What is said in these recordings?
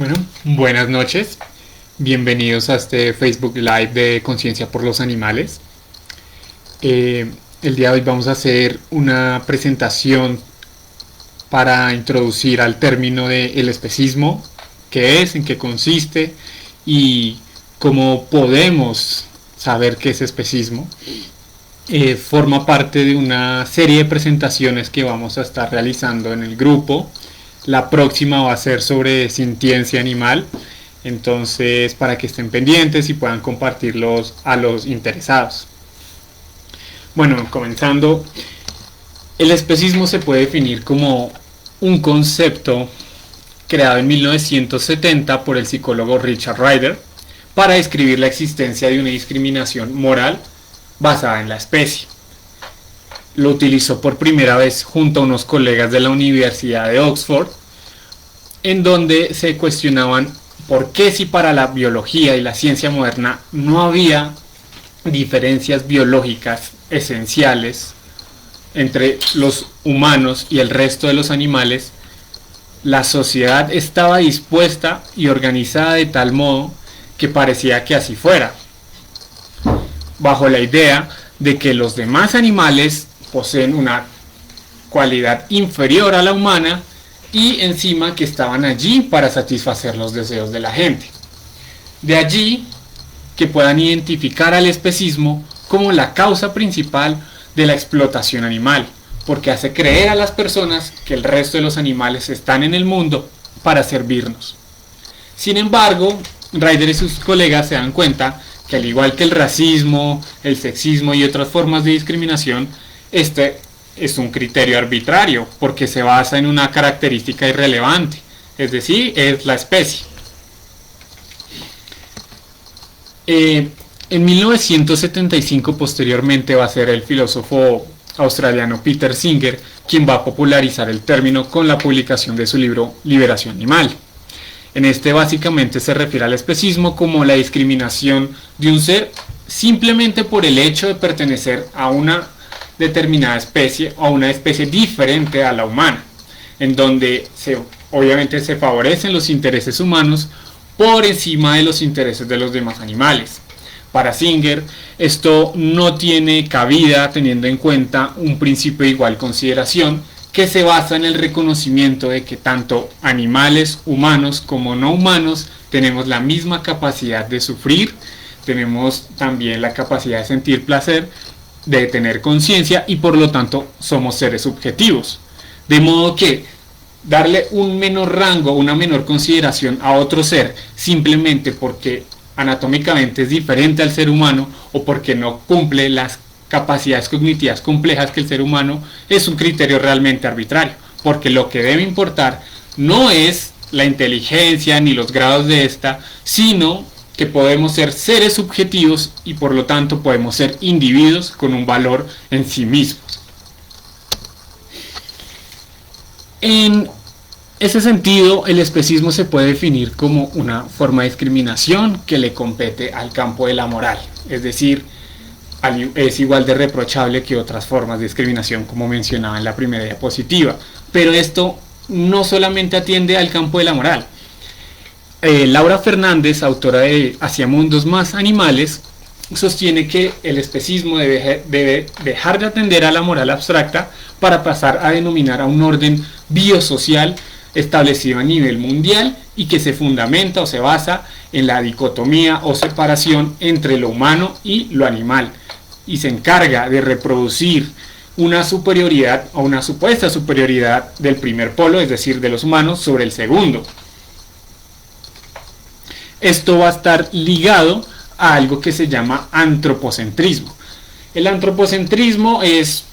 Bueno, buenas noches. Bienvenidos a este Facebook Live de Conciencia por los Animales. El día de hoy vamos a hacer una presentación para introducir al término del especismo, qué es, en qué consiste y cómo podemos saber qué es especismo. Forma parte de una serie de presentaciones que vamos a estar realizando en el grupo. La próxima va a ser sobre sintiencia animal, entonces para que estén pendientes y puedan compartirlos a los interesados. Bueno, comenzando, el especismo se puede definir como un concepto creado en 1970 por el psicólogo Richard Ryder para describir la existencia de una discriminación moral basada en la especie. Lo utilizó por primera vez junto a unos colegas de la Universidad de Oxford, en donde se cuestionaban por qué, si para la biología y la ciencia moderna no había diferencias biológicas esenciales entre los humanos y el resto de los animales, la sociedad estaba dispuesta y organizada de tal modo que parecía que así fuera, bajo la idea de que los demás animales poseen una cualidad inferior a la humana y encima que estaban allí para satisfacer los deseos de la gente. De allí que puedan identificar al especismo como la causa principal de la explotación animal, porque hace creer a las personas que el resto de los animales están en el mundo para servirnos. Sin embargo, Ryder y sus colegas se dan cuenta que, al igual que el racismo, el sexismo y otras formas de discriminación, este es un criterio arbitrario porque se basa en una característica irrelevante, es decir, es la especie. En 1975 posteriormente va a ser el filósofo australiano Peter Singer quien va a popularizar el término con la publicación de su libro Liberación Animal. En este básicamente se refiere al especismo como la discriminación de un ser simplemente por el hecho de pertenecer a una determinada especie o a una especie diferente a la humana, en donde obviamente se favorecen los intereses humanos por encima de los intereses de los demás animales. Para Singer, esto no tiene cabida teniendo en cuenta un principio de igual consideración que se basa en el reconocimiento de que tanto animales humanos como no humanos tenemos la misma capacidad de sufrir, tenemos también la capacidad de sentir placer, de tener conciencia y por lo tanto somos seres subjetivos. De modo que darle un menor rango, una menor consideración a otro ser simplemente porque anatómicamente es diferente al ser humano o porque no cumple las capacidades cognitivas complejas que el ser humano es un criterio realmente arbitrario, porque lo que debe importar no es la inteligencia ni los grados de esta, sino que podemos ser seres subjetivos y por lo tanto podemos ser individuos con un valor en sí mismos. En ese sentido, el especismo se puede definir como una forma de discriminación que le compete al campo de la moral, es decir, es igual de reprochable que otras formas de discriminación como mencionaba en la primera diapositiva, pero esto no solamente atiende al campo de la moral. Laura Fernández, autora de Hacia Mundos Más Animales, sostiene que el especismo debe dejar de atender a la moral abstracta para pasar a denominar a un orden biosocial establecido a nivel mundial y que se fundamenta o se basa en la dicotomía o separación entre lo humano y lo animal y se encarga de reproducir una superioridad o una supuesta superioridad del primer polo, es decir, de los humanos sobre el segundo. Esto va a estar ligado a algo que se llama antropocentrismo. El antropocentrismo es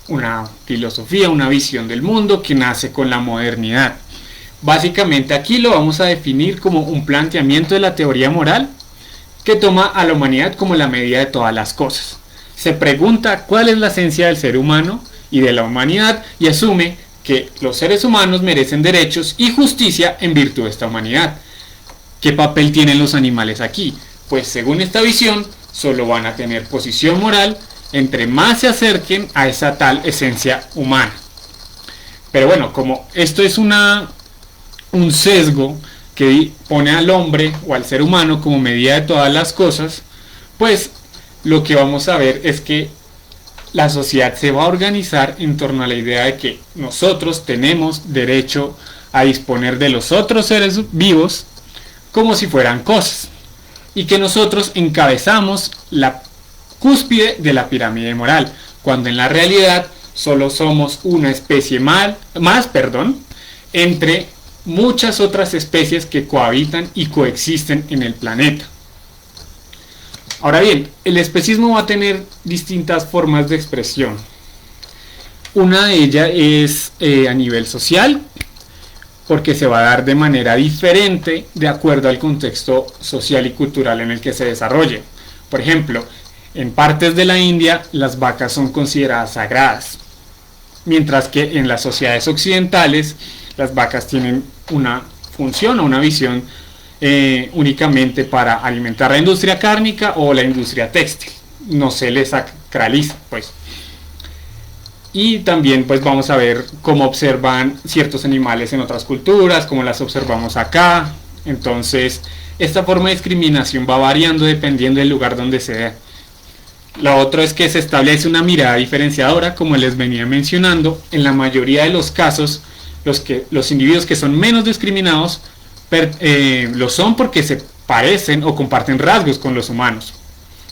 una filosofía, una visión del mundo que nace con la modernidad. Básicamente aquí lo vamos a definir como un planteamiento de la teoría moral que toma a la humanidad como la medida de todas las cosas. Se pregunta cuál es la esencia del ser humano y de la humanidad y asume que los seres humanos merecen derechos y justicia en virtud de esta humanidad. ¿Qué papel tienen los animales aquí? Pues según esta visión, solo van a tener posición moral entre más se acerquen a esa tal esencia humana. Pero bueno, como esto es un sesgo que pone al hombre o al ser humano como medida de todas las cosas, pues lo que vamos a ver es que la sociedad se va a organizar en torno a la idea de que nosotros tenemos derecho a disponer de los otros seres vivos como si fueran cosas, y que nosotros encabezamos la cúspide de la pirámide moral, cuando en la realidad solo somos una especie más entre muchas otras especies que cohabitan y coexisten en el planeta. Ahora bien, el especismo va a tener distintas formas de expresión. Una de ellas es a nivel social, porque se va a dar de manera diferente de acuerdo al contexto social y cultural en el que se desarrolle. Por ejemplo, en partes de la India las vacas son consideradas sagradas, mientras que en las sociedades occidentales las vacas tienen una función o una visión únicamente para alimentar la industria cárnica o la industria textil. No se les sacraliza, pues. Y también pues vamos a ver cómo observan ciertos animales en otras culturas, cómo las observamos acá. Entonces, esta forma de discriminación va variando dependiendo del lugar donde se dé. La otra es que se establece una mirada diferenciadora, como les venía mencionando. En la mayoría de los casos, los individuos que son menos discriminados lo son porque se parecen o comparten rasgos con los humanos.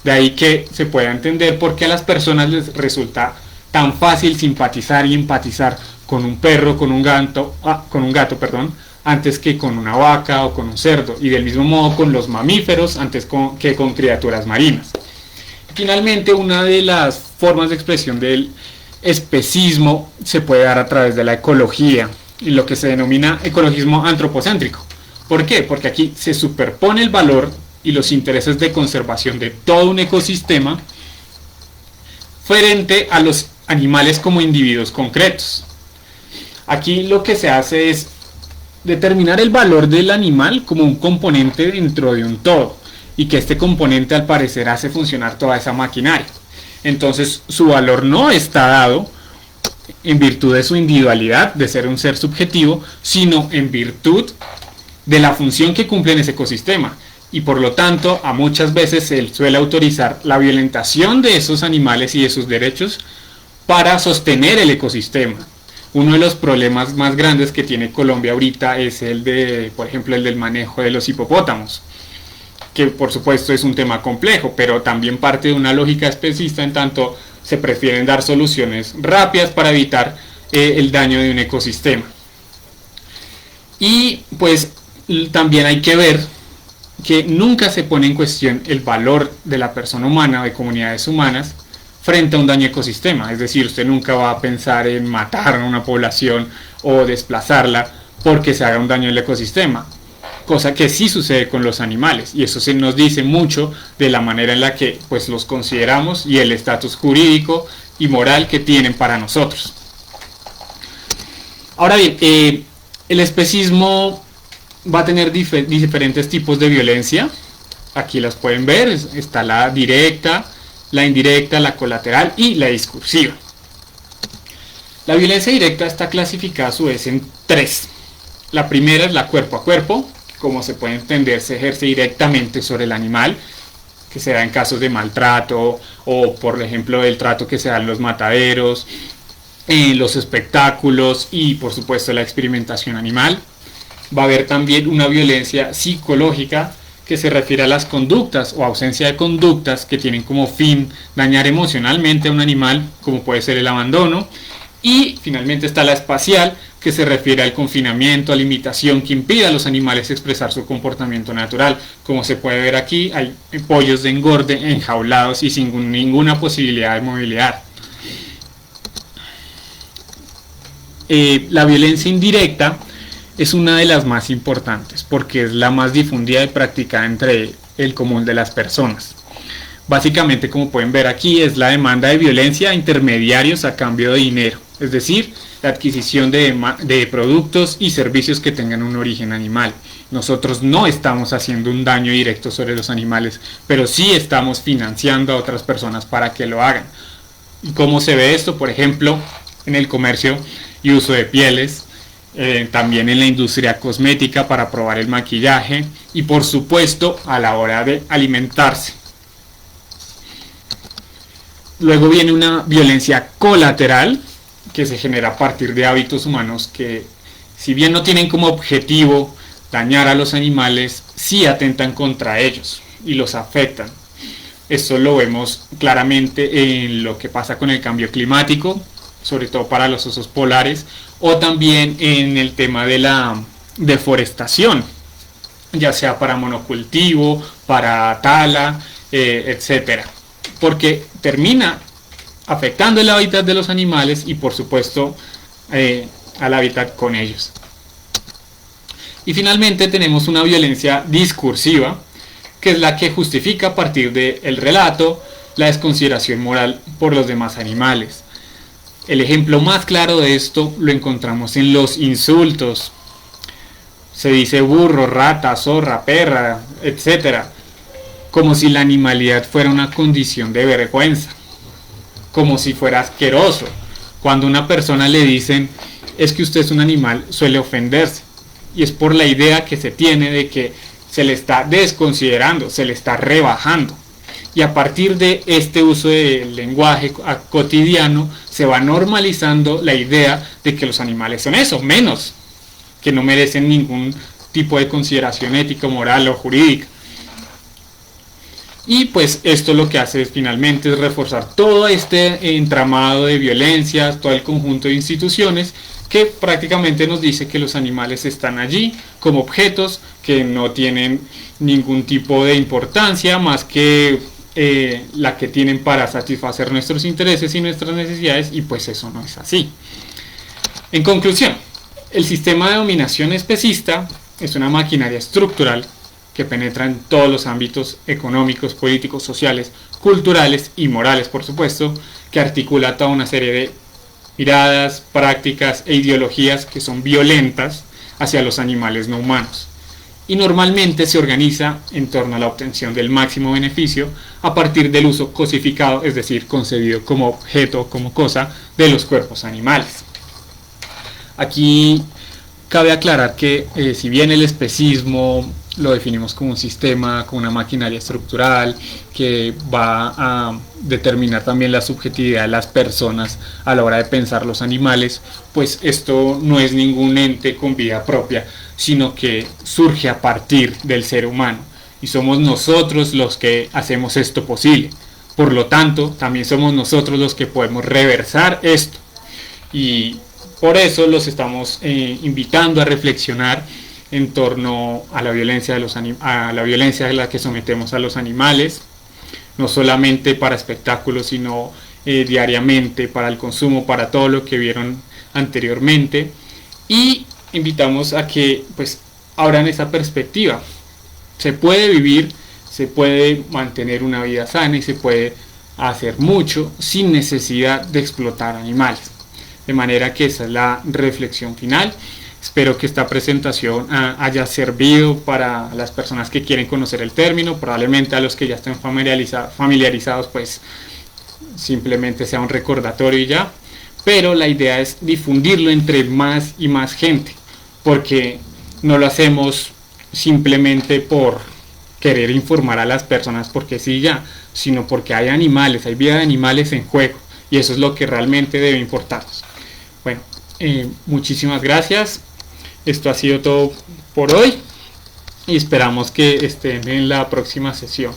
De ahí que se pueda entender por qué a las personas les resulta tan fácil simpatizar y empatizar con un perro, con un gato, antes que con una vaca o con un cerdo, y del mismo modo con los mamíferos antes que con criaturas marinas. Finalmente, una de las formas de expresión del especismo se puede dar a través de la ecología y lo que se denomina ecologismo antropocéntrico. ¿Por qué? Porque aquí se superpone el valor y los intereses de conservación de todo un ecosistema frente a los animales como individuos concretos. Aquí lo que se hace es determinar el valor del animal como un componente dentro de un todo, y que este componente al parecer hace funcionar toda esa maquinaria. Entonces su valor no está dado en virtud de su individualidad, de ser un ser subjetivo, sino en virtud de la función que cumple en ese ecosistema. Y por lo tanto, a muchas veces se suele autorizar la violentación de esos animales y de sus derechos para sostener el ecosistema. Uno de los problemas más grandes que tiene Colombia ahorita es el de, por ejemplo, el del manejo de los hipopótamos, que por supuesto es un tema complejo, pero también parte de una lógica especista, en tanto se prefieren dar soluciones rápidas para evitar el daño de un ecosistema. Y pues también hay que ver que nunca se pone en cuestión el valor de la persona humana o de comunidades humanas frente a un daño ecosistema. Es decir, usted nunca va a pensar en matar a una población o desplazarla porque se haga un daño al ecosistema, cosa que sí sucede con los animales, y eso se nos dice mucho de la manera en la que pues los consideramos y el estatus jurídico y moral que tienen para nosotros. Ahora bien, el especismo va a tener diferentes tipos de violencia. Aquí las pueden ver, está la directa, la indirecta, la colateral y la discursiva. La violencia directa está clasificada a su vez en tres. La primera es la cuerpo a cuerpo, como se puede entender, se ejerce directamente sobre el animal, que se da en casos de maltrato o por ejemplo el trato que se da en los mataderos, en los espectáculos y por supuesto la experimentación animal. Va a haber también una violencia psicológica que se refiere a las conductas o ausencia de conductas que tienen como fin dañar emocionalmente a un animal, como puede ser el abandono. Y finalmente está la espacial, que se refiere al confinamiento, a limitación que impide a los animales expresar su comportamiento natural. Como se puede ver aquí, hay pollos de engorde enjaulados y sin ninguna posibilidad de movilidad. La violencia indirecta es una de las más importantes porque es la más difundida y practicada entre el común de las personas. Básicamente, como pueden ver aquí, es la demanda de violencia a intermediarios a cambio de dinero, es decir, la adquisición de productos y servicios que tengan un origen animal. Nosotros no estamos haciendo un daño directo sobre los animales, pero sí estamos financiando a otras personas para que lo hagan. ¿Y cómo se ve esto? Por ejemplo, en el comercio y uso de pieles, también en la industria cosmética para probar el maquillaje y por supuesto a la hora de alimentarse. Luego viene una violencia colateral que se genera a partir de hábitos humanos que, si bien no tienen como objetivo dañar a los animales, sí atentan contra ellos y los afectan. Esto lo vemos claramente en lo que pasa con el cambio climático, sobre todo para los osos polares, o también en el tema de la deforestación, ya sea para monocultivo, para tala, etcétera, porque termina afectando el hábitat de los animales y por supuesto al hábitat con ellos. Y finalmente tenemos una violencia discursiva, que es la que justifica a partir del relato la desconsideración moral por los demás animales. El ejemplo más claro de esto lo encontramos en los insultos. Se dice burro, rata, zorra, perra, etc. Como si la animalidad fuera una condición de vergüenza, como si fuera asqueroso. Cuando a una persona le dicen es que usted es un animal, suele ofenderse. Y es por la idea que se tiene de que se le está desconsiderando, se le está rebajando. Y a partir de este uso del lenguaje cotidiano se va normalizando la idea de que los animales son eso, menos, que no merecen ningún tipo de consideración ética, moral o jurídica. Y pues esto lo que hace es, finalmente, es reforzar todo este entramado de violencias, todo el conjunto de instituciones que prácticamente nos dice que los animales están allí como objetos que no tienen ningún tipo de importancia más que la que tienen para satisfacer nuestros intereses y nuestras necesidades, y pues eso no es así. En conclusión, el sistema de dominación especista es una maquinaria estructural que penetra en todos los ámbitos económicos, políticos, sociales, culturales y morales, por supuesto, que articula toda una serie de miradas, prácticas e ideologías que son violentas hacia los animales no humanos. Y normalmente se organiza en torno a la obtención del máximo beneficio a partir del uso cosificado, es decir, concebido como objeto, como cosa, de los cuerpos animales. Aquí cabe aclarar que si bien el especismo lo definimos como un sistema, como una maquinaria estructural que va a determinar también la subjetividad de las personas a la hora de pensar los animales, pues esto no es ningún ente con vida propia, sino que surge a partir del ser humano y somos nosotros los que hacemos esto posible. Por lo tanto, también somos nosotros los que podemos reversar esto, y por eso los estamos invitando a reflexionar en torno a la violencia de la que sometemos a los animales, no solamente para espectáculos, sino diariamente, para el consumo, para todo lo que vieron anteriormente, y invitamos a que pues abran esa perspectiva. Se puede vivir, se puede mantener una vida sana y se puede hacer mucho sin necesidad de explotar animales. De manera que esa es la reflexión final. Espero que esta presentación haya servido para las personas que quieren conocer el término. Probablemente a los que ya estén familiarizados, pues simplemente sea un recordatorio y ya. Pero la idea es difundirlo entre más y más gente, porque no lo hacemos simplemente por querer informar a las personas porque sí ya, sino porque hay animales, hay vida de animales en juego, y eso es lo que realmente debe importarnos. Bueno, muchísimas gracias. Esto ha sido todo por hoy y esperamos que estén en la próxima sesión.